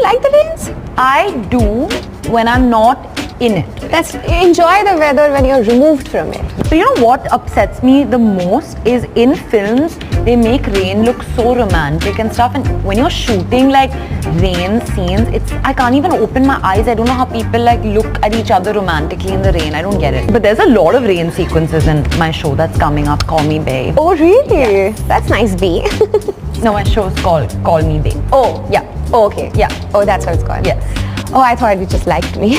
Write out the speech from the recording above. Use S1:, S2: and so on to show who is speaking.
S1: like the rains?
S2: I do when I'm not in it.
S1: Enjoy the weather when you're removed from it.
S2: So you know what upsets me the most is in films they make rain look so romantic and stuff, and when you're shooting like rain scenes, I can't even open my eyes. I don't know how people like look at each other romantically in the rain. I don't get it. But there's a lot of rain sequences in my show that's coming up, Call Me Babe.
S1: Oh really? That's nice, B.
S2: No, my show's called Call Me Babe.
S1: Oh
S2: yeah.
S1: Oh, okay.
S2: Yeah.
S1: Oh, that's what it's called.
S2: Yes.
S1: Oh, I thought you just liked me.